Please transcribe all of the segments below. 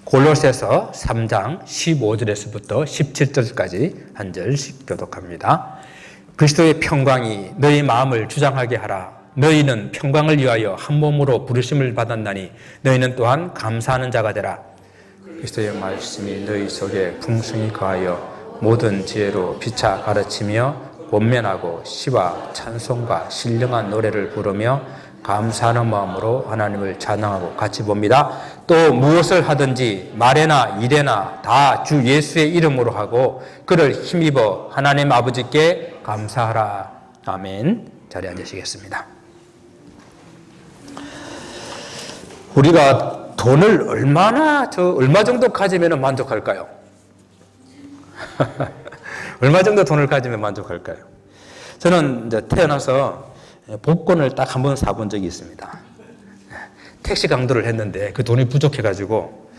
골로새서 3장 15절에서부터 17절까지 한 절씩 교독합니다. 그리스도의 평강이 너희 마음을 주장하게 하라. 너희는 평강을 위하여 한 몸으로 부르심을 받았나니 너희는 또한 감사하는 자가 되라. 그리스도의 말씀이 너희 속에 풍성히 거하여 모든 지혜로 피차 가르치며 권면하고 시와 찬송과 신령한 노래를 부르며 감사하는 마음으로 하나님을 찬양하고 같이 봅니다. 또 무엇을 하든지 말에나 일에나 다 주 예수의 이름으로 하고 그를 힘입어 하나님 아버지께 감사하라. 아멘. 자리에 앉으시겠습니다. 우리가 돈을 얼마 정도 가지면 만족할까요? 얼마 정도 돈을 가지면 만족할까요? 저는 이제 태어나서 복권을 딱 한 번 사본 적이 있습니다. 택시 강도를 했는데 그 돈이 부족해가지고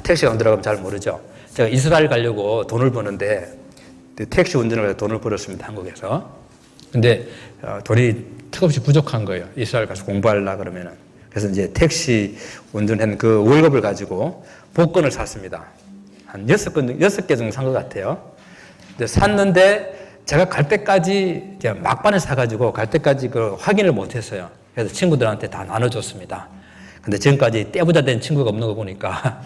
택시 강도라고 하면 잘 모르죠. 제가 이스라엘 가려고 돈을 버는데 택시 운전을 해서 돈을 벌었습니다. 한국에서. 근데 돈이 턱없이 부족한 거예요. 이스라엘 가서 공부하려고 그러면은. 그래서 이제 택시 운전한 그 월급을 가지고 복권을 샀습니다. 한 6개 정도 산 것 같아요. 근데 샀는데 제가 갈 때까지 이제 막판에 사가지고 갈 때까지 그 확인을 못 했어요. 그래서 친구들한테 다 나눠줬습니다. 근데 지금까지 떼부자 된 친구가 없는 거 보니까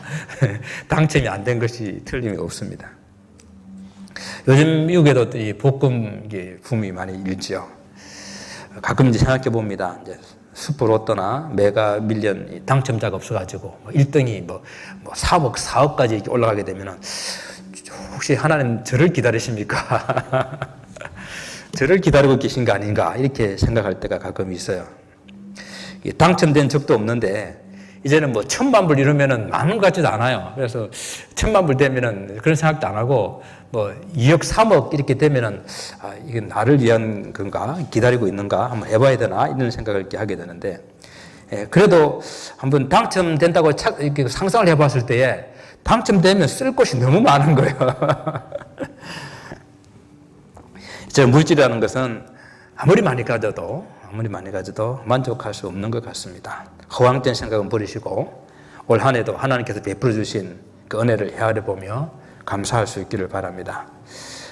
당첨이 안 된 것이 틀림이 없습니다. 요즘 미국에도 이 복권 붐이 많이 일지요. 가끔 이제 생각해 봅니다. 이제 슈퍼로또나 메가 밀리언 당첨자가 없어가지고 1등이 3억, 4억까지 이렇게 올라가게 되면은 혹시 하나님 저를 기다리십니까? 저를 기다리고 계신 거 아닌가 이렇게 생각할 때가 가끔 있어요. 당첨된 적도 없는데 이제는 1,000만 불 이러면은 많은 것 같지도 않아요. 그래서 1,000만 불 되면은 그런 생각도 안 하고 2억, 3억 이렇게 되면은 이게 나를 위한 건가 기다리고 있는가 한번 해봐야 되나 이런 생각을 이렇게 하게 되는데 그래도 한번 당첨된다고 이렇게 상상을 해봤을 때에 당첨되면 쓸 곳이 너무 많은 거예요. 저 물질이라는 것은 아무리 많이 가져도 만족할 수 없는 것 같습니다. 허황된 생각은 버리시고 올 한 해도 하나님께서 베풀어 주신 그 은혜를 헤아려 보며 감사할 수 있기를 바랍니다.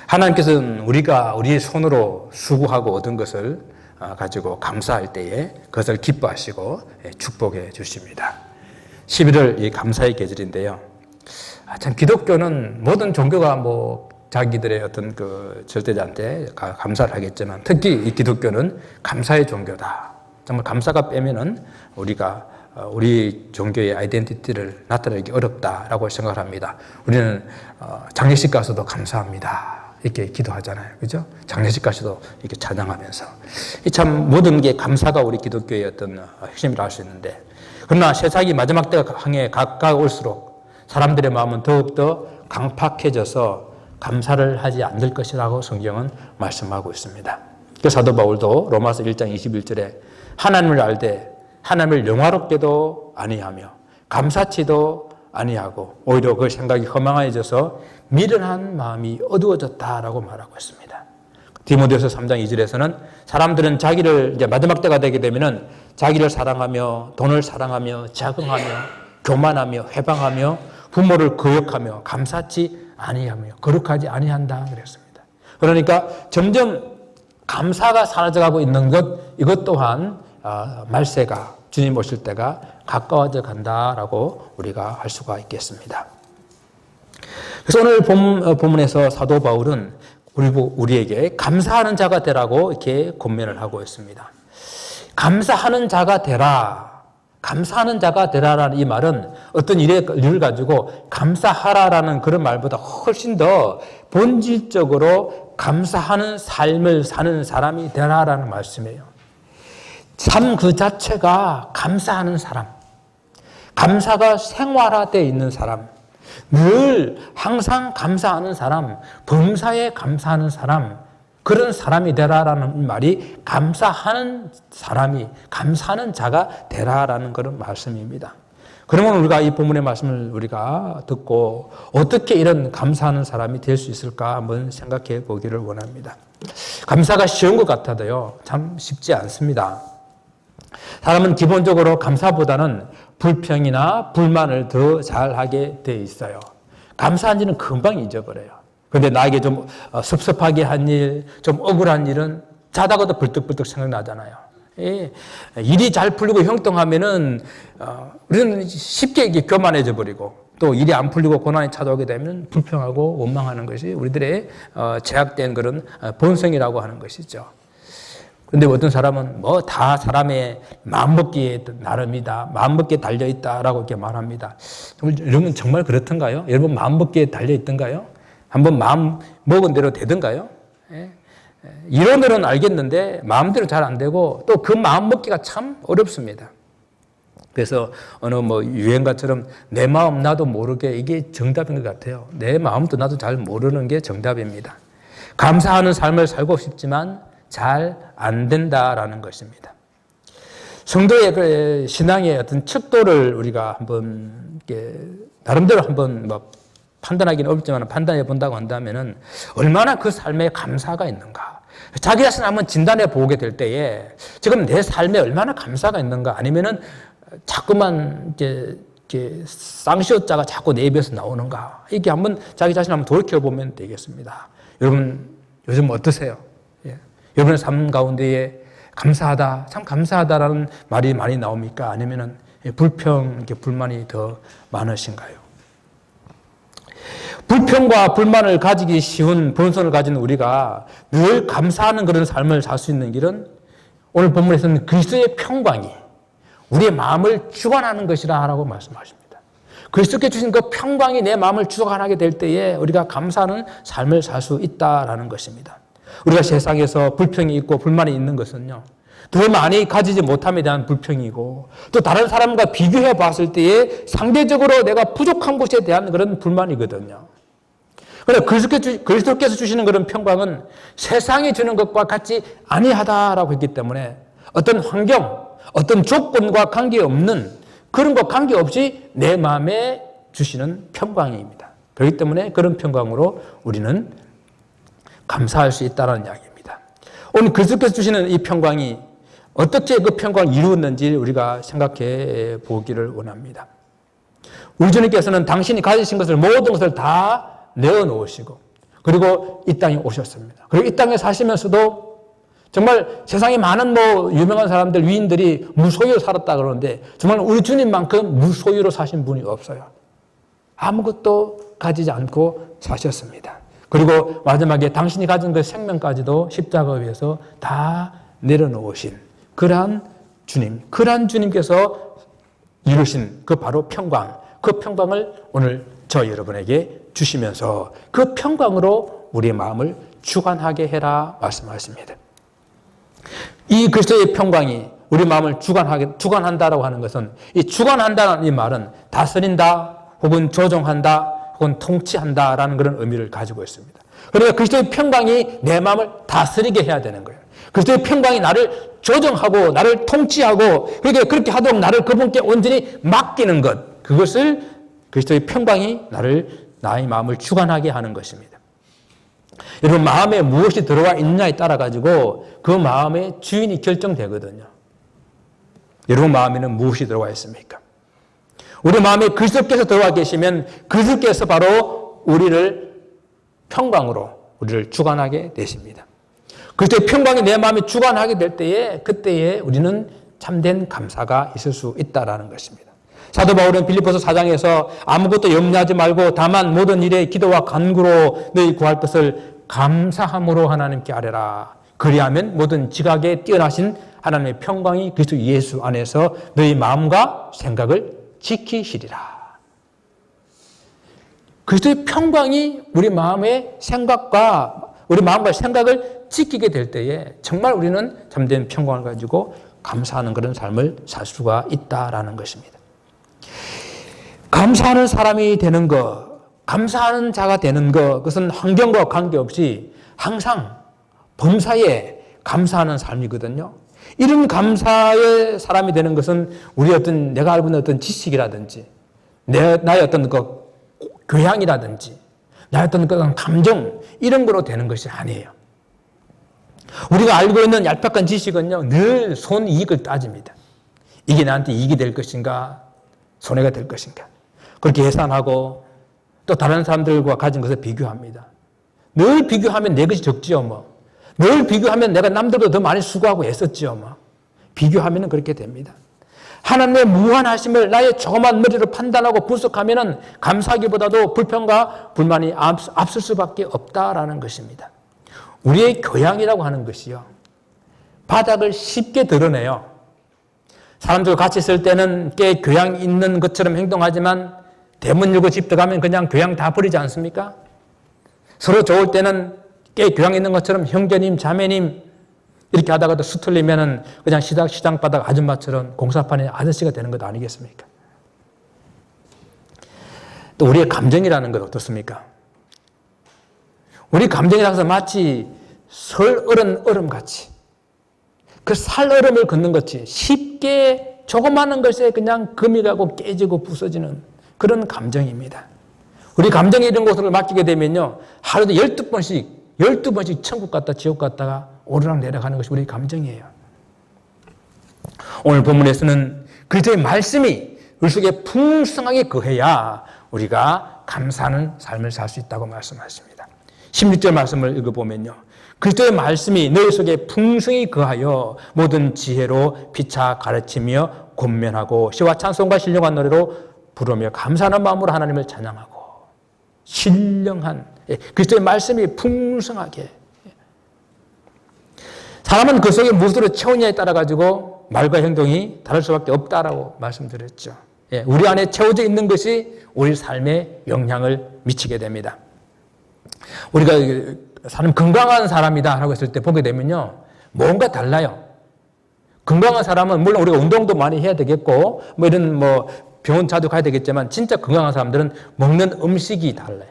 하나님께서는 우리가 우리의 손으로 수고하고 얻은 것을 가지고 감사할 때에 그것을 기뻐하시고 축복해 주십니다. 11월 이 감사의 계절인데요. 참 기독교는 모든 종교가 자기들의 어떤 그 절대자한테 감사를 하겠지만 특히 이 기독교는 감사의 종교다. 정말 감사가 빼면은 우리가 우리 종교의 아이덴티티를 나타내기 어렵다라고 생각을 합니다. 우리는 장례식 가서도 감사합니다. 이렇게 기도하잖아요. 그죠? 장례식 가서도 이렇게 찬양하면서. 참 모든 게 감사가 우리 기독교의 어떤 핵심이라고 할 수 있는데 그러나 세상이 마지막 때가 향해 가까울수록 사람들의 마음은 더욱더 강팍해져서 감사를 하지 않을 것이라고 성경은 말씀하고 있습니다. 그 사도 바울도 로마서 1장 21절에 하나님을 알되 하나님을 영화롭게도 아니하며 감사치도 아니하고 오히려 그 생각이 허망해져서 미련한 마음이 어두워졌다라고 말하고 있습니다. 디모데후서 3장 2절에서는 사람들은 자기를 이제 마지막 때가 되게 되면은 자기를 사랑하며 돈을 사랑하며 자긍하며 교만하며 회방하며 부모를 거역하며 감사치 아니하며 거룩하지 아니한다 그랬습니다. 그러니까 점점 감사가 사라져가고 있는 것 이것 또한 말세가 주님 오실 때가 가까워져 간다라고 우리가 할 수가 있겠습니다. 그래서 오늘 본문에서 사도 바울은 우리에게 감사하는 자가 되라고 이렇게 권면을 하고 있습니다. 감사하는 자가 되라. 감사하는 자가 되라라는 이 말은 어떤 일을 가지고 감사하라라는 그런 말보다 훨씬 더 본질적으로 감사하는 삶을 사는 사람이 되라라는 말씀이에요. 삶 그 자체가 감사하는 사람, 감사가 생활화되어 있는 사람, 늘 항상 감사하는 사람, 범사에 감사하는 사람, 그런 사람이 되라라는 말이 감사하는 사람이, 감사하는 자가 되라라는 그런 말씀입니다. 그러면 우리가 이 본문의 말씀을 우리가 듣고 어떻게 이런 감사하는 사람이 될 수 있을까 한번 생각해 보기를 원합니다. 감사가 쉬운 것 같아도요, 참 쉽지 않습니다. 사람은 기본적으로 감사보다는 불평이나 불만을 더 잘하게 돼 있어요. 감사한 일은 금방 잊어버려요. 그런데 나에게 좀 섭섭하게 한 일, 좀 억울한 일은 자다가도 벌떡벌떡 생각나잖아요. 예. 일이 잘 풀리고 형통하면은 우리는 쉽게 이게 교만해져 버리고, 또 일이 안 풀리고 고난이 찾아오게 되면 불평하고 원망하는 것이 우리들의 제약된 그런 본성이라고 하는 것이죠. 그런데 어떤 사람은 뭐 다 사람의 마음먹기에 나름이다, 마음먹기에 달려있다라고 이렇게 말합니다. 여러분 정말 그렇던가요? 여러분 마음먹기에 달려있던가요? 한번 마음 먹은 대로 되던가요? 예? 이론으로는 알겠는데 마음대로 잘 안 되고, 또 그 마음 먹기가 참 어렵습니다. 그래서 어느 유행가처럼 내 마음 나도 모르게, 이게 정답인 것 같아요. 내 마음도 나도 잘 모르는 게 정답입니다. 감사하는 삶을 살고 싶지만 잘 안 된다라는 것입니다. 성도의 그 신앙의 어떤 척도를 우리가 한번 나름대로 한번 판단하기는 어렵지만 판단해 본다고 한다면은 얼마나 그 삶에 감사가 있는가. 자기 자신을 한번 진단해 보게 될 때에 지금 내 삶에 얼마나 감사가 있는가, 아니면은 자꾸만 쌍시옷자가 자꾸 내 입에서 나오는가, 이게 한번 자기 자신을 한번 돌이켜 보면 되겠습니다. 여러분 요즘 어떠세요? 예. 여러분의 삶 가운데에 감사하다, 참 감사하다라는 말이 많이 나옵니까? 아니면은 불평, 불만이 더 많으신가요? 불평과 불만을 가지기 쉬운 본성을 가진 우리가 늘 감사하는 그런 삶을 살 수 있는 길은 오늘 본문에서는 그리스도의 평강이 우리의 마음을 주관하는 것이라고 말씀하십니다. 그리스도께 주신 그 평강이 내 마음을 주관하게 될 때에 우리가 감사하는 삶을 살 수 있다라는 것입니다. 우리가 세상에서 불평이 있고 불만이 있는 것은요, 더 많이 가지지 못함에 대한 불평이고, 또 다른 사람과 비교해 봤을 때에 상대적으로 내가 부족한 것에 대한 그런 불만이거든요. 그런데 그리스도께서 주시는 그런 평강은 세상이 주는 것과 같이 아니하다라고 했기 때문에 어떤 환경, 어떤 조건과 관계없는 그런 것 관계없이 내 마음에 주시는 평강입니다. 그렇기 때문에 그런 평강으로 우리는 감사할 수 있다는 이야기입니다. 오늘 그리스도께서 주시는 이 평강이 어떻게 그 평강을 이루었는지 우리가 생각해 보기를 원합니다. 우리 주님께서는 당신이 가지신 것을, 모든 것을 다 내어놓으시고, 그리고 이 땅에 오셨습니다. 그리고 이 땅에 사시면서도 정말 세상에 많은 유명한 사람들, 위인들이 무소유로 살았다 그러는데 정말 우리 주님만큼 무소유로 사신 분이 없어요. 아무것도 가지지 않고 사셨습니다. 그리고 마지막에 당신이 가진 그 생명까지도 십자가 위에서 다 내려놓으신 그러한 주님, 그러한 주님께서 이루신 그 바로 평강, 그 평강을 오늘 저 여러분에게 주시면서 그 평강으로 우리의 마음을 주관하게 해라 말씀하십니다. 이 그리스도의 평강이 우리 마음을 주관한다라고 하는 것은, 이 주관한다는 이 말은 다스린다, 혹은 조종한다, 혹은 통치한다라는 그런 의미를 가지고 있습니다. 그러니까 그리스도의 평강이 내 마음을 다스리게 해야 되는 거예요. 그리스도의 평강이 나를 조정하고 나를 통치하고, 그러니까 그렇게 하도록 나를 그분께 온전히 맡기는 것, 그것을 그리스도의 평강이 나의 마음을 주관하게 하는 것입니다. 여러분, 마음에 무엇이 들어와 있느냐에 따라 가지고 그 마음의 주인이 결정되거든요. 여러분 마음에는 무엇이 들어와 있습니까? 우리 마음에 그리스도께서 들어와 계시면 그리스도께서 바로 우리를 평강으로 우리를 주관하게 되십니다. 그리스도의 평강이 내 마음에 주관하게 될 때에, 그때에 우리는 참된 감사가 있을 수 있다라는 것입니다. 사도 바울은 빌립보서 4장에서 아무것도 염려하지 말고 다만 모든 일에 기도와 간구로 너희 구할 것을 감사함으로 하나님께 아뢰라. 그리하면 모든 지각에 뛰어나신 하나님의 평강이 그리스도 예수 안에서 너희 마음과 생각을 지키시리라. 그리스도의 평강이 우리 마음의 생각과 우리 마음과 생각을 지키게 될 때에 정말 우리는 참된 평강을 가지고 감사하는 그런 삶을 살 수가 있다라는 것입니다. 감사하는 사람이 되는 것, 감사하는 자가 되는 것, 그것은 환경과 관계없이 항상 범사에 감사하는 삶이거든요. 이런 감사의 사람이 되는 것은 우리 내가 알고 있는 어떤 지식이라든지, 나의 어떤 그 교양이라든지, 나의 어떤 그런 감정, 이런 거로 되는 것이 아니에요. 우리가 알고 있는 얄팍한 지식은요, 늘 손이익을 따집니다. 이게 나한테 이익이 될 것인가 손해가 될 것인가 그렇게 계산하고 또 다른 사람들과 가진 것을 비교합니다. 늘 비교하면 내 것이 적지요 뭐. 늘 비교하면 내가 남들보다 더 많이 수고하고 애썼지요 뭐. 비교하면 그렇게 됩니다. 하나님의 무한하심을 나의 조그만 머리로 판단하고 분석하면 감사하기보다도 불평과 불만이 앞설 수밖에 없다라는 것입니다. 우리의 교양이라고 하는 것이요. 바닥을 쉽게 드러내요. 사람들과 같이 있을 때는 꽤 교양 있는 것처럼 행동하지만 대문 열고 집 들어가면 그냥 교양 다 버리지 않습니까? 서로 좋을 때는 꽤 교양 있는 것처럼 형제님, 자매님 이렇게 하다가도 수틀리면은 그냥 시장 바닥 아줌마처럼 공사판에 아저씨가 되는 것 아니겠습니까? 또 우리의 감정이라는 건 어떻습니까? 우리 감정이라는 것은 마치 설얼은 얼음같이 그 살얼음을 걷는 것이 쉽게 조그마한 것에 그냥 금이 가고 깨지고 부서지는 그런 감정입니다. 우리 감정이 이런 곳을 맡기게 되면요. 하루도 12번씩 천국 갔다 지옥 갔다가 오르락 내려가는 것이 우리 감정이에요. 오늘 본문에서는 그리스도의 말씀이 우리 속에 풍성하게 거해야 우리가 감사하는 삶을 살 수 있다고 말씀하십니다. 16절 말씀을 읽어보면요. 그리스도의 말씀이 너희 속에 풍성히 거하여 모든 지혜로 피차 가르치며 권면하고 시와 찬송과 신령한 노래로 부르며 감사하는 마음으로 하나님을 찬양하고 신령한 그리스도의 말씀이 풍성하게 사람은 그 속에 무엇으로 채우냐에 따라 가지고 말과 행동이 다를 수밖에 없다라고 말씀드렸죠. 우리 안에 채워져 있는 것이 우리 삶에 영향을 미치게 됩니다. 우리가 사람 건강한 사람이다 라고 했을 때 보게 되면요. 뭔가 달라요. 건강한 사람은 물론 우리가 운동도 많이 해야 되겠고 이런 병원 자주 가야 되겠지만 진짜 건강한 사람들은 먹는 음식이 달라요.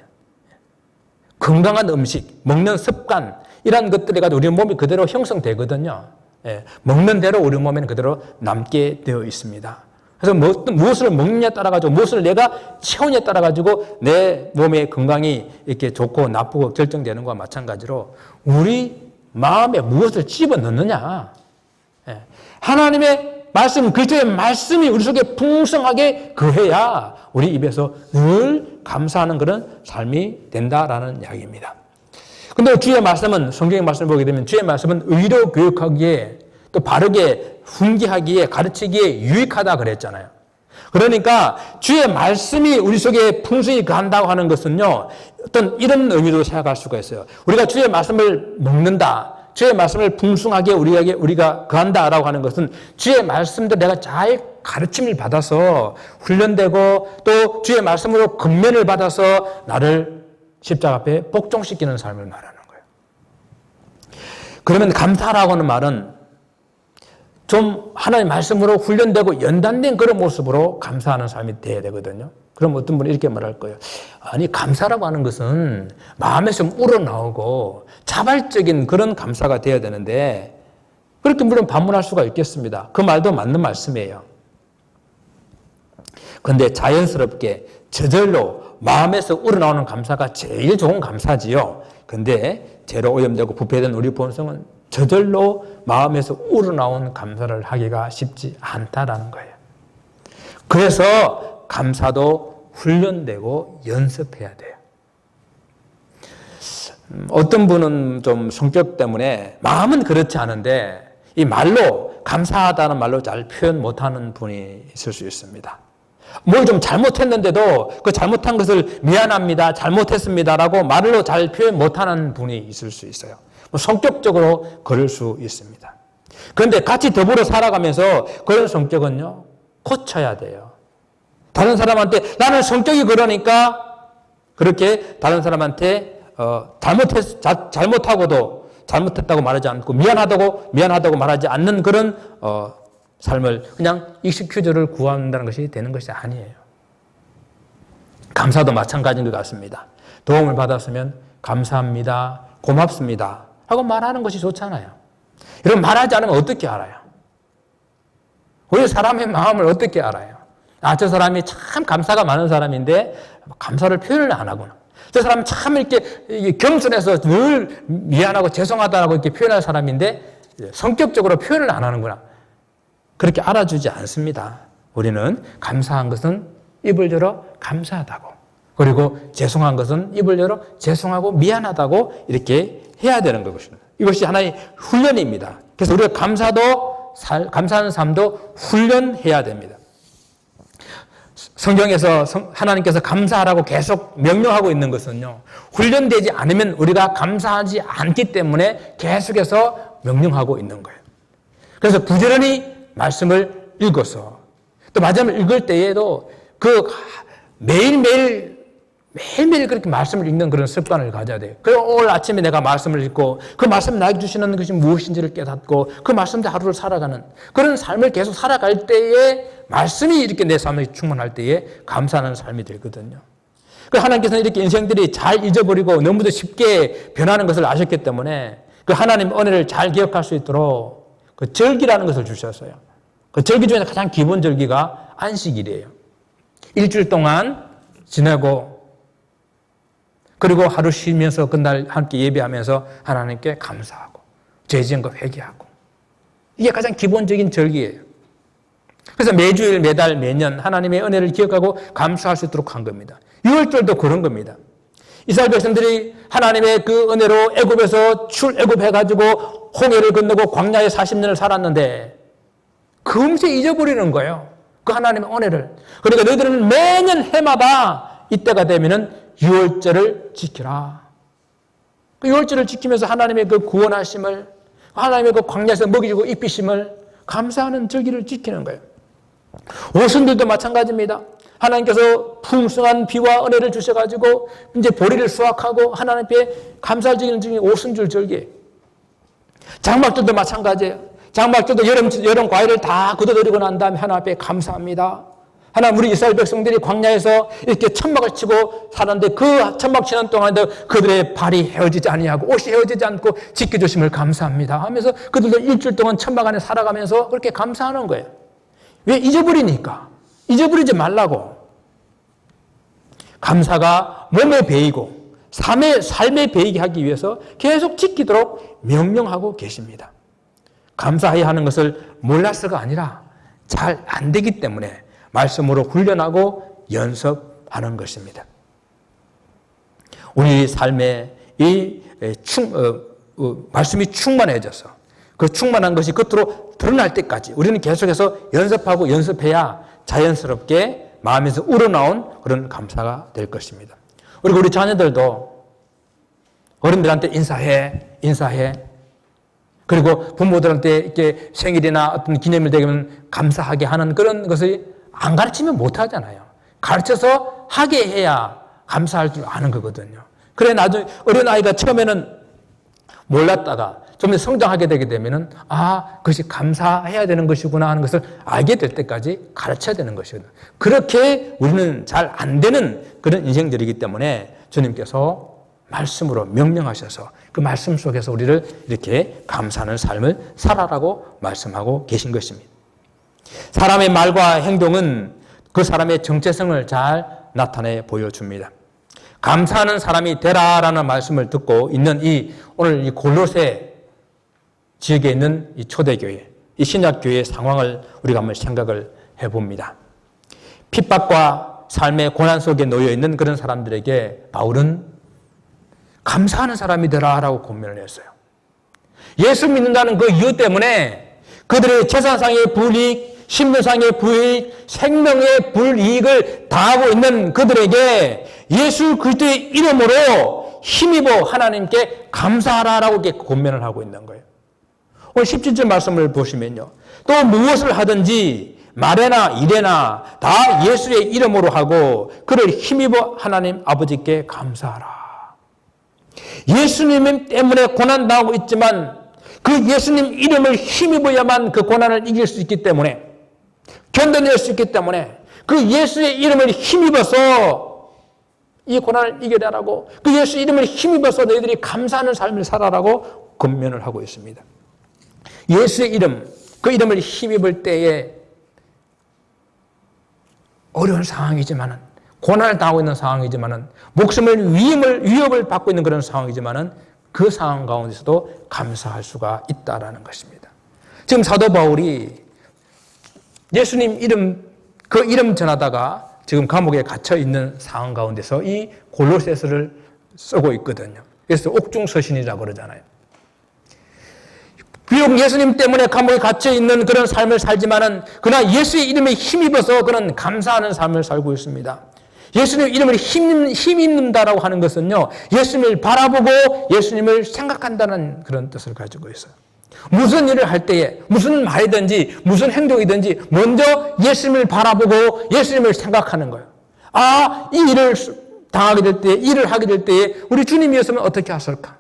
건강한 음식, 먹는 습관 이런 것들에 가지고 우리 몸이 그대로 형성되거든요. 먹는 대로 우리 몸에는 그대로 남게 되어 있습니다. 그래서 무엇을 먹느냐에 따라 가지고 무엇을 내가 채우냐에 따라 가지고 내 몸의 건강이 이렇게 좋고 나쁘고 결정되는 것과 마찬가지로 우리 마음에 무엇을 집어넣느냐. 하나님의 말씀, 그리스도의 말씀이 우리 속에 풍성하게 거해야 우리 입에서 늘 감사하는 그런 삶이 된다라는 이야기입니다. 근데 주의 말씀은 성경의 말씀을 보게 되면 주의 말씀은 의로 교육하기에 또 바르게 훈계하기에 가르치기에 유익하다 그랬잖아요. 그러니까 주의 말씀이 우리 속에 풍성히 거한다고 하는 것은요. 어떤 이런 의미로 생각할 수가 있어요. 우리가 주의 말씀을 먹는다. 주의 말씀을 풍성하게 우리가 거한다라고 하는 것은 주의 말씀도 내가 잘 가르침을 받아서 훈련되고 또 주의 말씀으로 권면을 받아서 나를 십자가 앞에 복종시키는 삶을 말하는 거예요. 그러면 감사라고 하는 말은 좀 하나님의 말씀으로 훈련되고 연단된 그런 모습으로 감사하는 삶이 돼야 되거든요. 그럼 어떤 분이 이렇게 말할 거예요. 아니 감사라고 하는 것은 마음에서 우러나오고 자발적인 그런 감사가 돼야 되는데 그렇게 물론 반문할 수가 있겠습니다. 그 말도 맞는 말씀이에요. 그런데 자연스럽게 저절로 마음에서 우러나오는 감사가 제일 좋은 감사지요. 그런데 죄로 오염되고 부패된 우리 본성은 저절로 마음에서 우러나온 감사를 하기가 쉽지 않다라는 거예요. 그래서 감사도 훈련되고 연습해야 돼요. 어떤 분은 좀 성격 때문에 마음은 그렇지 않은데 이 말로 감사하다는 말로 잘 표현 못하는 분이 있을 수 있습니다. 뭘 좀 잘못했는데도 그 잘못한 것을 미안합니다, 잘못했습니다라고 말로 잘 표현 못하는 분이 있을 수 있어요. 성격적으로 그럴 수 있습니다. 그런데 같이 더불어 살아가면서 그런 성격은요 고쳐야 돼요. 다른 사람한테 나는 성격이 그러니까 그렇게 다른 사람한테 잘못하고도 잘못했다고 말하지 않고 미안하다고 말하지 않는 그런 삶을 그냥 익스큐즈를 구한다는 것이 되는 것이 아니에요. 감사도 마찬가지인 것 같습니다. 도움을 받았으면 감사합니다, 고맙습니다 하고 말하는 것이 좋잖아요. 이런 말하지 않으면 어떻게 알아요? 우리 사람의 마음을 어떻게 알아요? 저 사람이 참 감사가 많은 사람인데 감사를 표현을 안 하구나. 저 사람은 참 이렇게 겸손해서 늘 미안하고 죄송하다고 이렇게 표현할 사람인데 성격적으로 표현을 안 하는구나. 그렇게 알아주지 않습니다. 우리는 감사한 것은 입을 열어 감사하다고, 그리고 죄송한 것은 입을 열어 죄송하고 미안하다고 이렇게 해야 되는 것입니다. 이것이 하나의 훈련입니다. 그래서 우리가 감사하는 삶도 훈련해야 됩니다. 성경에서 하나님께서 감사하라고 계속 명령하고 있는 것은요, 훈련되지 않으면 우리가 감사하지 않기 때문에 계속해서 명령하고 있는 거예요. 그래서 부지런히 말씀을 읽어서, 또 마지막에 읽을 때에도 매일매일 그렇게 말씀을 읽는 그런 습관을 가져야 돼요. 그리고 오늘 아침에 내가 말씀을 읽고 그 말씀 나에게 주시는 것이 무엇인지를 깨닫고 그 말씀대로 하루를 살아가는 그런 삶을 계속 살아갈 때에 말씀이 이렇게 내 삶에 충만할 때에 감사하는 삶이 되거든요. 그 하나님께서는 이렇게 인생들이 잘 잊어버리고 너무도 쉽게 변하는 것을 아셨기 때문에 그 하나님의 은혜를 잘 기억할 수 있도록 그 절기라는 것을 주셨어요. 그 절기 중에서 가장 기본 절기가 안식일이에요. 일주일 동안 지내고 그리고 하루 쉬면서 그날 함께 예배하면서 하나님께 감사하고 죄 지은 거 회개하고, 이게 가장 기본적인 절기예요. 그래서 매주일, 매달, 매년 하나님의 은혜를 기억하고 감사할 수 있도록 한 겁니다. 6월절도 그런 겁니다. 이스라엘 백성들이 하나님의 그 은혜로 애굽에서 출애굽해가지고 홍해를 건너고 광야에 40년을 살았는데 금세 잊어버리는 거예요. 그 하나님의 은혜를. 그러니까 너희들은 매년 해마다 이때가 되면은 6월절을 지키라. 그 6월절을 지키면서 하나님의 그 구원하심을, 하나님의 그 광야에서 먹이시고 입히심을 감사하는 절기를 지키는 거예요. 오순절도 마찬가지입니다. 하나님께서 풍성한 비와 은혜를 주셔가지고 이제 보리를 수확하고 하나님께 감사를 드리는 중에 오순절 절기. 장막절도 마찬가지예요. 장막절도 여름 과일을 다 걷어들이고 난 다음에 하나님 앞에 감사합니다. 하나님, 우리 이스라엘 백성들이 광야에서 이렇게 천막을 치고 살았는데 그 천막 치는 동안에도 그들의 발이 헤어지지 아니하고 옷이 헤어지지 않고 지켜주심을 감사합니다 하면서 그들도 일주일 동안 천막 안에 살아가면서 그렇게 감사하는 거예요. 왜? 잊어버리니까. 잊어버리지 말라고. 감사가 몸에 배이고 삶에 배이게 하기 위해서 계속 지키도록 명령하고 계십니다. 감사해야 하는 것을 몰라서가 아니라 잘 안 되기 때문에 말씀으로 훈련하고 연습하는 것입니다. 우리 삶에 이 말씀이 충만해져서 그 충만한 것이 겉으로 드러날 때까지 우리는 계속해서 연습하고 연습해야 자연스럽게 마음에서 우러나온 그런 감사가 될 것입니다. 그리고 우리 자녀들도 어른들한테 인사해. 그리고 부모들한테 이렇게 생일이나 어떤 기념일 되면 감사하게 하는 그런 것을 안 가르치면 못 하잖아요. 가르쳐서 하게 해야 감사할 줄 아는 거거든요. 그래 나중에 어린아이가 처음에는 몰랐다가 좀 성장하게 되게 되면은 그것이 감사해야 되는 것이구나 하는 것을 알게 될 때까지 가르쳐야 되는 것이거든요. 그렇게 우리는 잘 안 되는 그런 인생들이기 때문에 주님께서 말씀으로 명령하셔서 그 말씀 속에서 우리를 이렇게 감사하는 삶을 살아라고 말씀하고 계신 것입니다. 사람의 말과 행동은 그 사람의 정체성을 잘 나타내 보여줍니다. 감사하는 사람이 되라라는 말씀을 듣고 있는 오늘 이 골로새 지역에 있는 이 초대교회, 이 신약교회의 상황을 우리가 한번 생각을 해봅니다. 핍박과 삶의 고난 속에 놓여 있는 그런 사람들에게 바울은 감사하는 사람이 되라라고 권면을 했어요. 예수 믿는다는 그 이유 때문에 그들의 재산상의 불이익, 신분상의 불이익, 생명의 불이익을 당하고 있는 그들에게 예수 그리스도의 이름으로 힘입어 하나님께 감사하라라고 이렇게 권면을 하고 있는 거예요. 오늘 17절 말씀을 보시면요. 또 무엇을 하든지 말에나 일에나 다 예수의 이름으로 하고 그를 힘입어 하나님 아버지께 감사하라. 예수님 때문에 고난당하고 있지만 그 예수님 이름을 힘입어야만 그 고난을 이길 수 있기 때문에, 견뎌낼 수 있기 때문에 그 예수의 이름을 힘입어서 이 고난을 이겨내라고, 그 예수 이름을 힘입어서 너희들이 감사하는 삶을 살아라고 권면을 하고 있습니다. 예수의 이름, 그 이름을 힘입을 때에 어려운 상황이지만은, 고난을 당하고 있는 상황이지만은, 목숨을 위협을 받고 있는 그런 상황이지만은 그 상황 가운데서도 감사할 수가 있다라는 것입니다. 지금 사도 바울이 예수님 이름, 그 이름 전하다가 지금 감옥에 갇혀 있는 상황 가운데서 이 골로새서를 쓰고 있거든요. 그래서 옥중서신이라고 그러잖아요. 비록 예수님 때문에 감옥에 갇혀 있는 그런 삶을 살지만은 그러나 예수의 이름에 힘입어서 그는 감사하는 삶을 살고 있습니다. 예수님 이름을 힘입는다라고 하는 것은요, 예수님을 바라보고 예수님을 생각한다는 그런 뜻을 가지고 있어요. 무슨 일을 할 때에, 무슨 말이든지, 무슨 행동이든지 먼저 예수님을 바라보고 예수님을 생각하는 거예요. 아, 이 일을 당하게 될 때, 일을 하게 될 때에 우리 주님이었으면 어떻게 하실까?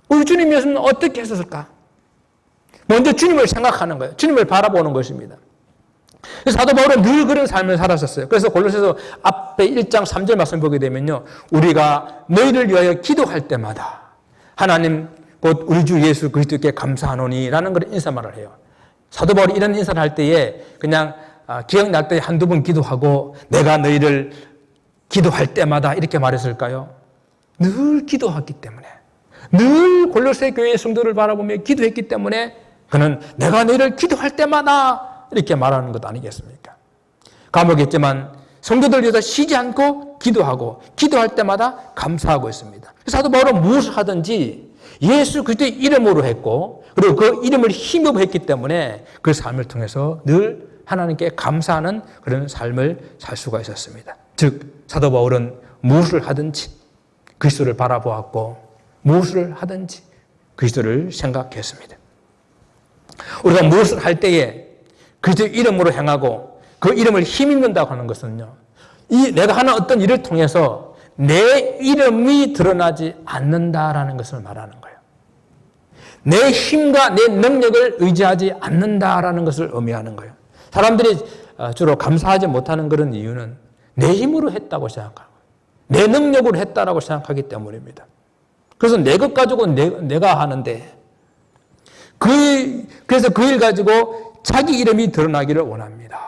우리 주님이었으면 어떻게 했었을까? 먼저 주님을 생각하는 거예요. 주님을 바라보는 것입니다. 그래서 사도 바울은 늘 그런 삶을 살았었어요. 그래서 골로새서 앞에 1장 3절 말씀 보게 되면요, 우리가 너희를 위하여 기도할 때마다 하나님 곧 우리 주 예수 그리스도께 감사하노니라는 그런 인사말을 해요. 사도 바울이 이런 인사를 할 때에 그냥 기억날 때 한두 번 기도하고 내가 너희를 기도할 때마다 이렇게 말했을까요? 늘 기도했기 때문에, 늘 골로새 교회의 성도를 바라보며 기도했기 때문에 그는 내가 너희를 기도할 때마다 이렇게 말하는 것 아니겠습니까? 감옥에 있지만 성도들 위해서 쉬지 않고 기도하고 기도할 때마다 감사하고 있습니다. 사도 바울은 무엇을 하든지 예수 그리스도의 이름으로 했고 그리고 그 이름을 힘입어 했기 때문에 그 삶을 통해서 늘 하나님께 감사하는 그런 삶을 살 수가 있었습니다. 즉 사도 바울은 무엇을 하든지 그리스도를 바라보았고 무엇을 하든지 그리스도를 생각했습니다. 우리가 무엇을 할 때에 그리스도의 이름으로 행하고 그 이름을 힘입는다고 하는 것은요, 이 내가 하는 어떤 일을 통해서 내 이름이 드러나지 않는다라는 것을 말하는 거예요. 내 힘과 내 능력을 의지하지 않는다라는 것을 의미하는 거예요. 사람들이 주로 감사하지 못하는 그런 이유는 내 힘으로 했다고 생각하고 내 능력으로 했다라고 생각하기 때문입니다. 그래서 내 것 가지고 내가 하는데 그래서 그 일 가지고 자기 이름이 드러나기를 원합니다.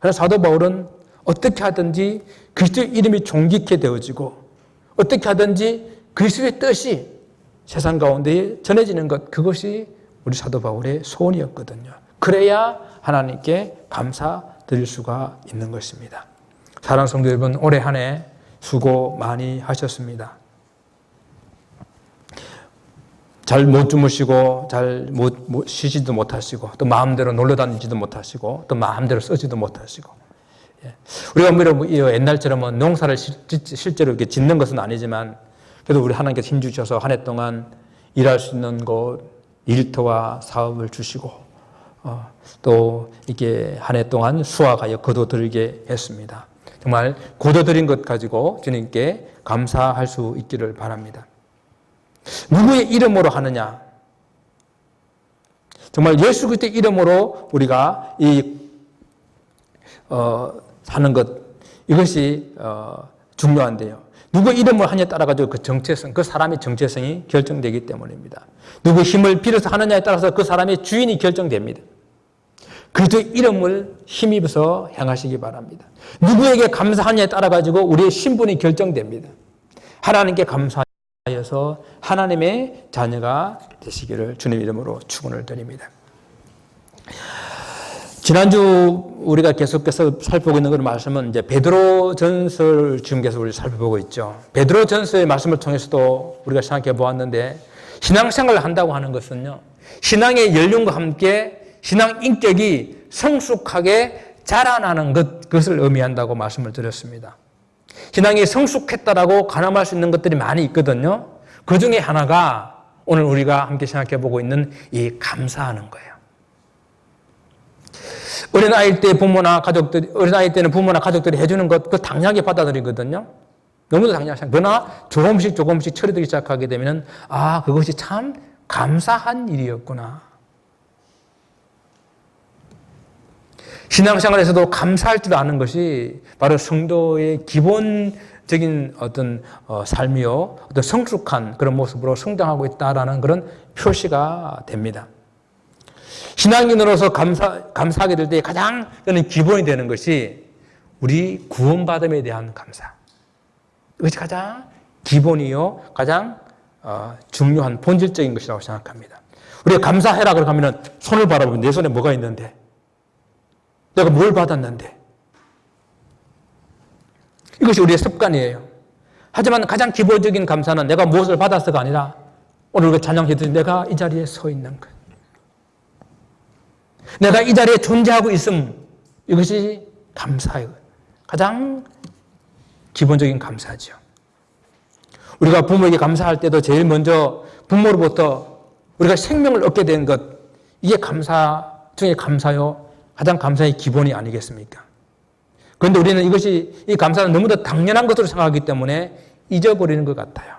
그래서 사도 바울은 어떻게 하든지 그리스도의 이름이 존귀케 되어지고 어떻게 하든지 그리스도의 뜻이 세상 가운데 전해지는 것, 그것이 우리 사도 바울의 소원이었거든요. 그래야 하나님께 감사드릴 수가 있는 것입니다. 사랑하는 성도 여러분, 올해 한 해 수고 많이 하셨습니다. 잘 못 주무시고 잘 못 쉬지도 못하시고 또 마음대로 놀러 다니지도 못하시고 또 마음대로 쓰지도 못하시고, 우리가 옛날처럼 농사를 실제로 이렇게 짓는 것은 아니지만 그래도 우리 하나님께서 힘주셔서 한 해 동안 일할 수 있는 곳, 일터와 사업을 주시고 또 이렇게 한 해 동안 수확하여 거둬들이게 했습니다. 정말 거둬들인 것 가지고 주님께 감사할 수 있기를 바랍니다. 누구의 이름으로 하느냐? 정말 예수 그리스도의 이름으로 우리가 사는 것, 이것이 중요한데요. 누구의 이름을 하느냐에 따라 가지고 그 정체성, 그 사람의 정체성이 결정되기 때문입니다. 누구의 힘을 빌어서 하느냐에 따라서 그 사람의 주인이 결정됩니다. 그리스도의 이름을 힘입어서 행하시기 바랍니다. 누구에게 감사하느냐에 따라 가지고 우리의 신분이 결정됩니다. 하나님께 감사하여서 하나님의 자녀가 되시기를 주님 이름으로 축원을 드립니다. 지난주 우리가 계속해서 살펴보고 있는 그런 말씀은 이제 베드로 전서를 지금 계속 우리 살펴보고 있죠. 베드로 전서의 말씀을 통해서도 우리가 생각해 보았는데, 신앙생활을 한다고 하는 것은요, 신앙의 연륜과 함께 신앙 인격이 성숙하게 자라나는 그것을 의미한다고 말씀을 드렸습니다. 신앙이 성숙했다라고 가늠할 수 있는 것들이 많이 있거든요. 그 중에 하나가 오늘 우리가 함께 생각해 보고 있는 이 감사하는 거예요. 어린아이 때는 부모나 가족들이 해주는 것, 그 당연하게 받아들이거든요. 너무도 당연하게 생각. 그러나 조금씩 처리되기 시작하게 되면, 그것이 참 감사한 일이었구나. 신앙생활에서도 감사할 줄 아는 것이 바로 성도의 기본적인 어떤 삶이요, 어떤 성숙한 그런 모습으로 성장하고 있다라는 그런 표시가 됩니다. 신앙인으로서 감사하게 될 때 가장 기본이 되는 것이 우리 구원받음에 대한 감사. 이것이 가장 기본이요, 가장 중요한 본질적인 것이라고 생각합니다. 우리가 감사해라 그러면 손을 바라보면 내 손에 뭐가 있는데? 내가 뭘 받았는데. 이것이 우리의 습관이에요. 하지만 가장 기본적인 감사는 내가 무엇을 받았어가 아니라 오늘 우리가 찬양했듯이 내가 이 자리에 서 있는 것. 내가 이 자리에 존재하고 있음. 이것이 감사예요. 가장 기본적인 감사죠. 우리가 부모에게 감사할 때도 제일 먼저 부모로부터 우리가 생명을 얻게 된 것, 이게 감사 중에 감사요. 가장 감사의 기본이 아니겠습니까? 그런데 우리는 이 감사는 너무도 당연한 것으로 생각하기 때문에 잊어버리는 것 같아요.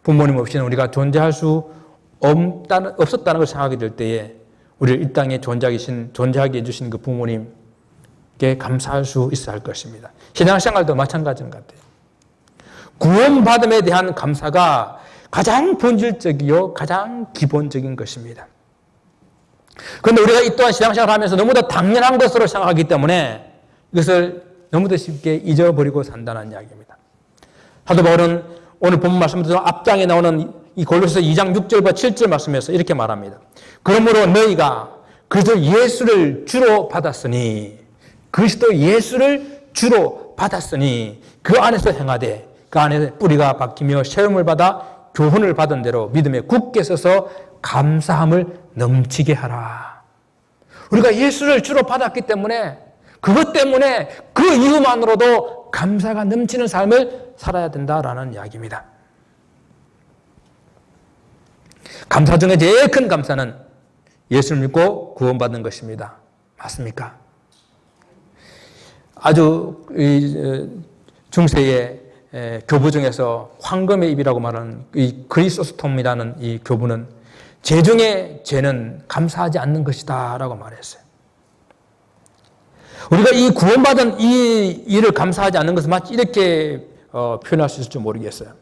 부모님 없이는 우리가 존재할 수 없었다는 걸 생각하게 될 때에 우리를 이 땅에 존재하게 해주신 그 부모님께 감사할 수 있어야 할 것입니다. 신앙생활도 마찬가지인 것 같아요. 구원받음에 대한 감사가 가장 본질적이요, 가장 기본적인 것입니다. 그런데 우리가 이 또한 신앙생활을 하면서 너무도 당연한 것으로 생각하기 때문에 이것을 너무도 쉽게 잊어버리고 산다는 이야기입니다. 사도 바울은 오늘 본문 말씀부터 앞장에 나오는 이 골로새서 2장 6절과 7절 말씀에서 이렇게 말합니다. 그러므로 너희가 그리스도 예수를 주로 받았으니 그 안에서 행하되 그 안에 뿌리가 박히며 세움을 받아 교훈을 받은 대로 믿음에 굳게 서서 감사함을 넘치게 하라. 우리가 예수를 주로 받았기 때문에 그것 때문에 그 이유만으로도 감사가 넘치는 삶을 살아야 된다라는 이야기입니다. 감사 중에 제일 큰 감사는 예수를 믿고 구원받는 것입니다. 맞습니까? 아주 중세의 교부 중에서 황금의 입이라고 말하는 이 그리소스톰이라는 이 교부는 죄 중에 죄는 감사하지 않는 것이다 라고 말했어요. 우리가 이 구원받은 이 일을 감사하지 않는 것은 마치 이렇게 표현할 수 있을지 모르겠어요.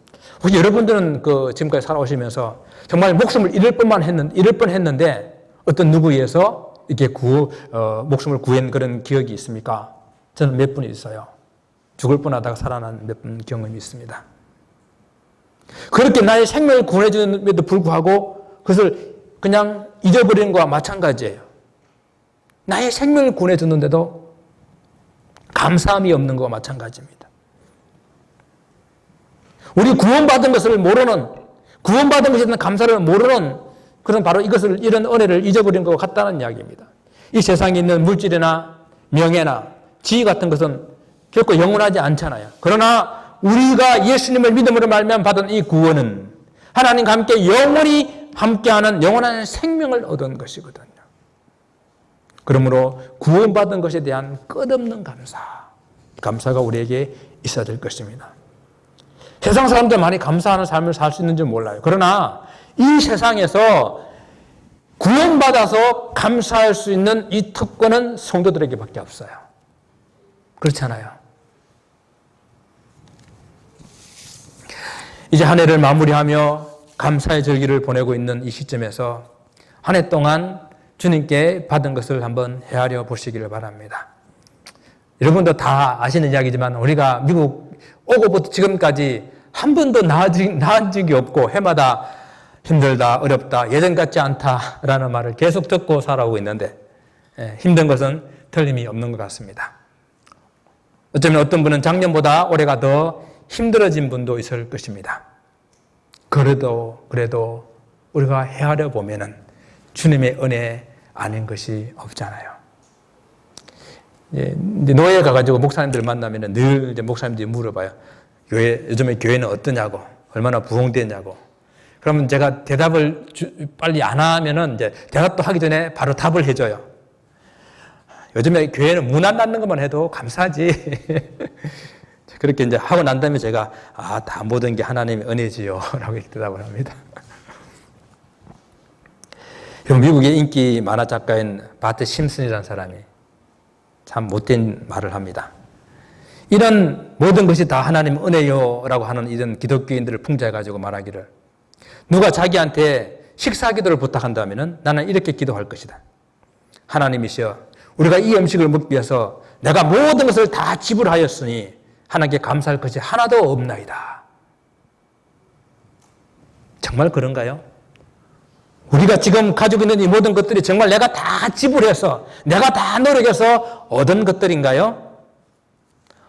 혹시 여러분들은 지금까지 살아오시면서 정말 목숨을 잃을 뻔했는데 어떤 누구에 의해서 이렇게 목숨을 구한 그런 기억이 있습니까? 저는 몇 분 있어요. 죽을 뻔하다가 살아난 몇 분 경험이 있습니다. 그렇게 나의 생명을 구원해 주는데도 불구하고 그것을 그냥 잊어버리는 것과 마찬가지예요. 나의 생명을 구원해 줬는데도 감사함이 없는 것과 마찬가지입니다. 우리 구원받은 것을 모르는, 구원받은 것에 대한 감사를 모르는 그런 바로 이런 은혜를 잊어버린 것과 같다는 이야기입니다. 이 세상에 있는 물질이나 명예나 지위 같은 것은 결코 영원하지 않잖아요. 그러나 우리가 예수님을 믿음으로 말미암아 받은 이 구원은 하나님과 함께 영원히 함께하는 영원한 생명을 얻은 것이거든요. 그러므로 구원받은 것에 대한 끝없는 감사가 우리에게 있어야 될 것입니다. 세상 사람들 많이 감사하는 삶을 살 수 있는지 몰라요. 그러나 이 세상에서 구원받아서 감사할 수 있는 이 특권은 성도들에게밖에 없어요. 그렇잖아요. 이제 한 해를 마무리하며 감사의 절기를 보내고 있는 이 시점에서 한 해 동안 주님께 받은 것을 한번 헤아려 보시기를 바랍니다. 여러분도 다 아시는 이야기지만 우리가 미국 오고부터 지금까지 한 번도 나은 적이 없고 해마다 힘들다, 어렵다, 예전 같지 않다라는 말을 계속 듣고 살아오고 있는데 힘든 것은 틀림이 없는 것 같습니다. 어쩌면 어떤 분은 작년보다 올해가 더 힘들어진 분도 있을 것입니다. 그래도 우리가 헤아려 보면은 주님의 은혜 아닌 것이 없잖아요. 노예 가가지고 목사님들 만나면은 늘 이제 목사님들이 물어봐요. 요즘에 교회는 어떠냐고, 얼마나 부흥되냐고. 그러면 제가 대답을 빨리 안 하면은 이제 대답도 하기 전에 바로 답을 해줘요. 요즘에 교회는 문 안 닫는 것만 해도 감사하지. 그렇게 이제 하고 난 다음에 제가 다 모든 게 하나님의 은혜지요 라고 이렇게 대답을 합니다. 미국의 인기 만화 작가인 바트 심슨이라는 사람이 참 못된 말을 합니다. 이런 모든 것이 다 하나님 은혜요 라고 하는 이런 기독교인들을 풍자해가지고 말하기를, 누가 자기한테 식사 기도를 부탁한다면 나는 이렇게 기도할 것이다. 하나님이시여, 우리가 이 음식을 먹기 위해서 내가 모든 것을 다 지불하였으니 하나님께 감사할 것이 하나도 없나이다. 정말 그런가요? 우리가 지금 가지고 있는 이 모든 것들이 정말 내가 다 지불해서 내가 다 노력해서 얻은 것들인가요?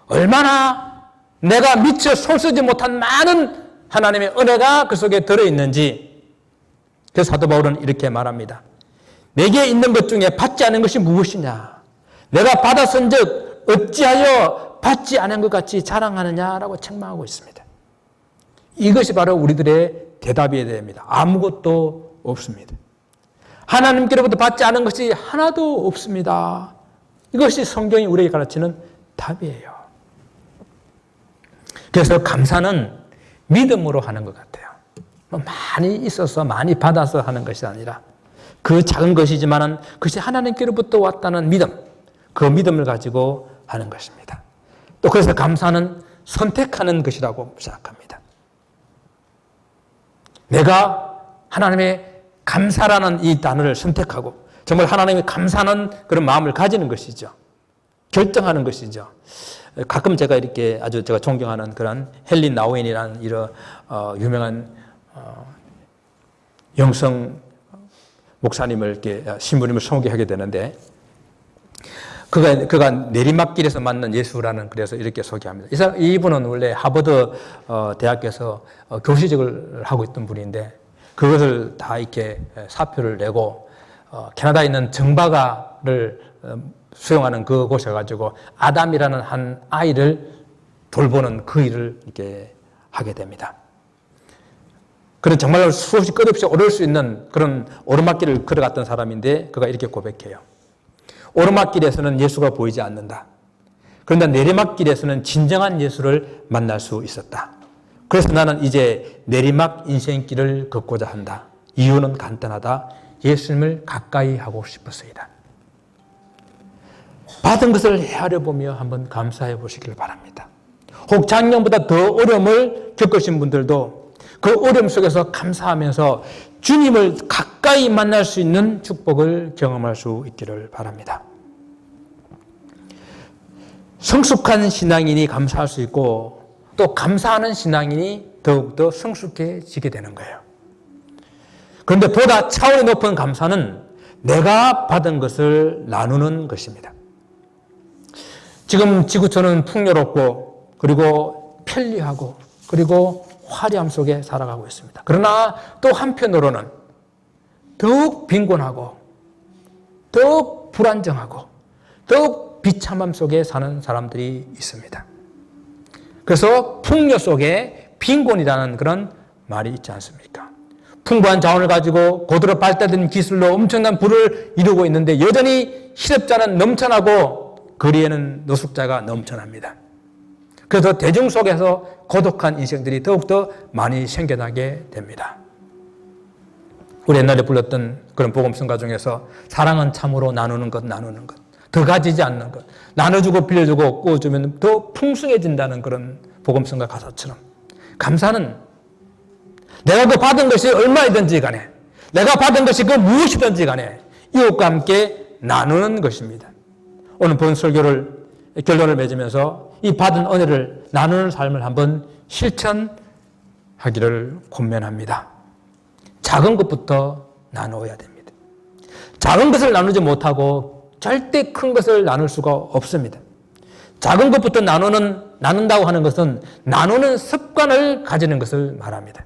얼마나 내가 미처 손쓰지 못한 많은 하나님의 은혜가 그 속에 들어있는지. 그래서 사도 바울은 이렇게 말합니다. 내게 있는 것 중에 받지 않은 것이 무엇이냐? 내가 받았은즉 어찌하여 받지 않은 것 같이 자랑하느냐라고 책망하고 있습니다. 이것이 바로 우리들의 대답이어야 됩니다. 아무것도 없습니다. 하나님께로부터 받지 않은 것이 하나도 없습니다. 이것이 성경이 우리에게 가르치는 답이에요. 그래서 감사는 믿음으로 하는 것 같아요. 많이 있어서 많이 받아서 하는 것이 아니라 그 작은 것이지만 그것이 하나님께로부터 왔다는 믿음, 그 믿음을 가지고 하는 것입니다. 또 그래서 감사는 선택하는 것이라고 생각합니다. 내가 하나님의 감사라는 이 단어를 선택하고 정말 하나님의 감사하는 그런 마음을 가지는 것이죠. 결정하는 것이죠. 가끔 제가 이렇게 아주 제가 존경하는 그런 헨리 나우엔이라는 이런 유명한 영성 목사님을 이렇게 신부님을 소개하게 되는데 그가 내리막길에서 만난 예수라는 그래서 이렇게 소개합니다. 이분은 원래 하버드 대학에서 교수직을 하고 있던 분인데 그것을 다 이렇게 사표를 내고 캐나다에 있는 정바가를 수용하는 그곳에 가지고 아담이라는 한 아이를 돌보는 그 일을 이렇게 하게 됩니다. 그런 정말 수없이 끝없이 오를 수 있는 그런 오르막길을 걸어갔던 사람인데 그가 이렇게 고백해요. 오르막길에서는 예수가 보이지 않는다. 그런데 내리막길에서는 진정한 예수를 만날 수 있었다. 그래서 나는 이제 내리막 인생길을 걷고자 한다. 이유는 간단하다. 예수님을 가까이 하고 싶었습니다. 받은 것을 헤아려 보며 한번 감사해 보시길 바랍니다. 혹 작년보다 더 어려움을 겪으신 분들도 그 어려움 속에서 감사하면서 주님을 가까이 만날 수 있는 축복을 경험할 수 있기를 바랍니다. 성숙한 신앙인이 감사할 수 있고 또 감사하는 신앙인이 더욱더 성숙해지게 되는 거예요. 그런데 보다 차원이 높은 감사는 내가 받은 것을 나누는 것입니다. 지금 지구촌은 풍요롭고 그리고 편리하고 그리고 화려함 속에 살아가고 있습니다. 그러나 또 한편으로는 더욱 빈곤하고 더욱 불안정하고 더욱 비참함 속에 사는 사람들이 있습니다. 그래서 풍요 속에 빈곤이라는 그런 말이 있지 않습니까? 풍부한 자원을 가지고 고도로 발달된 기술로 엄청난 부를 이루고 있는데 여전히 실업자는 넘쳐나고 거리에는 노숙자가 넘쳐납니다. 그래서 대중 속에서 고독한 인생들이 더욱더 많이 생겨나게 됩니다. 우리 옛날에 불렀던 그런 복음성가 중에서 사랑은 참으로 나누는 것, 더 가지지 않는 것, 나눠주고 빌려주고 꾸어주면 더 풍성해진다는 그런 복음성가 가사처럼 감사는 내가 그 받은 것이 얼마이든지 간에 내가 받은 것이 그 무엇이든지 간에 이웃과 함께 나누는 것입니다. 오늘 본 설교를 결론을 맺으면서 이 받은 은혜를 나누는 삶을 한번 실천하기를 권면합니다. 작은 것부터 나누어야 됩니다. 작은 것을 나누지 못하고 절대 큰 것을 나눌 수가 없습니다. 작은 것부터 나눈다고 하는 것은 나누는 습관을 가지는 것을 말합니다.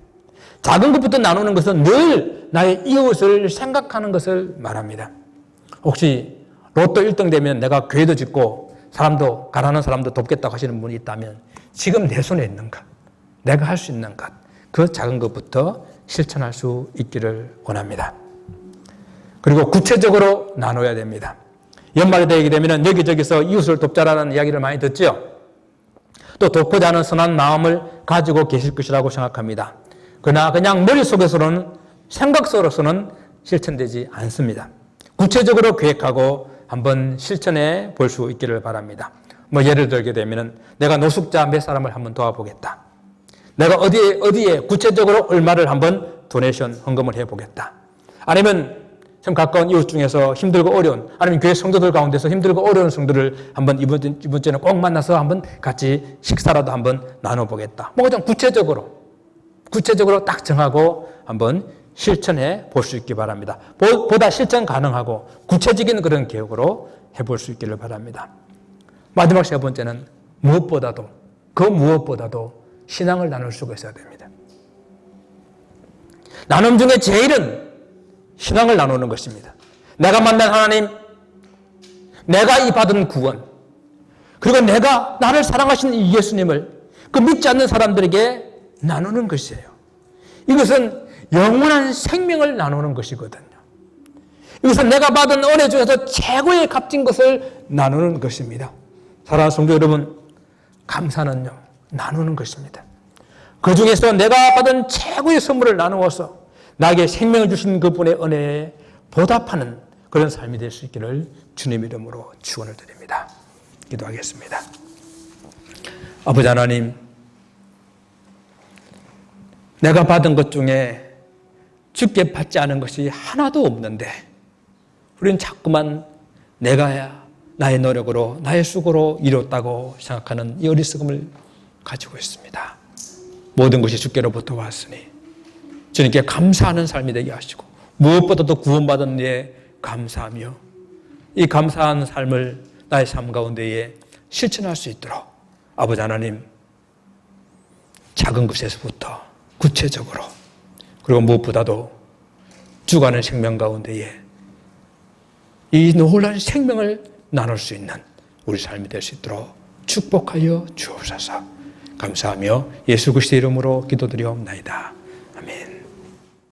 작은 것부터 나누는 것은 늘 나의 이웃을 생각하는 것을 말합니다. 혹시 로또 1등 되면 내가 교회도 짓고 사람도 가난한 사람도 돕겠다고 하시는 분이 있다면 지금 내 손에 있는 것, 내가 할 수 있는 것, 그 작은 것부터 실천할 수 있기를 원합니다. 그리고 구체적으로 나눠야 됩니다. 연말이 되게 되면 여기저기서 이웃을 돕자라는 이야기를 많이 듣죠. 또 돕고자 하는 선한 마음을 가지고 계실 것이라고 생각합니다. 그러나 그냥 머릿속에서는 생각으로서는 실천되지 않습니다. 구체적으로 계획하고 한번 실천해 볼 수 있기를 바랍니다. 예를 들게 되면 내가 노숙자 몇 사람을 한번 도와보겠다. 내가 어디에 구체적으로 얼마를 한번 도네이션 헌금을 해보겠다. 아니면 좀 가까운 이웃 중에서 힘들고 어려운, 아니면 교회 성도들 가운데서 힘들고 어려운 성도를 한번 이번 주에는 꼭 만나서 한번 같이 식사라도 한번 나눠보겠다. 좀 구체적으로 딱 정하고 한번 실천해 볼 수 있기 바랍니다. 보다 실천 가능하고 구체적인 그런 계획으로 해볼 수 있기를 바랍니다. 마지막 세 번째는 그 무엇보다도 신앙을 나눌 수가 있어야 됩니다. 나눔 중에 제일은 신앙을 나누는 것입니다. 내가 만난 하나님, 내가 이 받은 구원, 그리고 내가 나를 사랑하신 이 예수님을 그 믿지 않는 사람들에게 나누는 것이에요. 이것은 영원한 생명을 나누는 것이거든요. 이것은 내가 받은 은혜 중에서 최고의 값진 것을 나누는 것입니다. 사랑하는 성도 여러분, 감사는요, 나누는 것입니다. 그 중에서 내가 받은 최고의 선물을 나누어서 나에게 생명을 주신 그분의 은혜에 보답하는 그런 삶이 될 수 있기를 주님 이름으로 축원을 드립니다. 기도하겠습니다. 아버지 하나님, 내가 받은 것 중에 주께 받지 않은 것이 하나도 없는데 우리는 자꾸만 내가 나의 노력으로 나의 수고로 이뤘다고 생각하는 이 어리석음을 가지고 있습니다. 모든 것이 주께로부터 왔으니 주님께 감사하는 삶이 되게 하시고 무엇보다도 구원받은 일에 감사하며 이 감사한 삶을 나의 삶 가운데에 실천할 수 있도록 아버지 하나님, 작은 것에서부터 구체적으로 그리고 무엇보다도 주가는 생명 가운데에 이 놀라운 생명을 나눌 수 있는 우리 삶이 될 수 있도록 축복하여 주옵소서. 감사하며 예수 그리스도의 이름으로 기도드리옵나이다.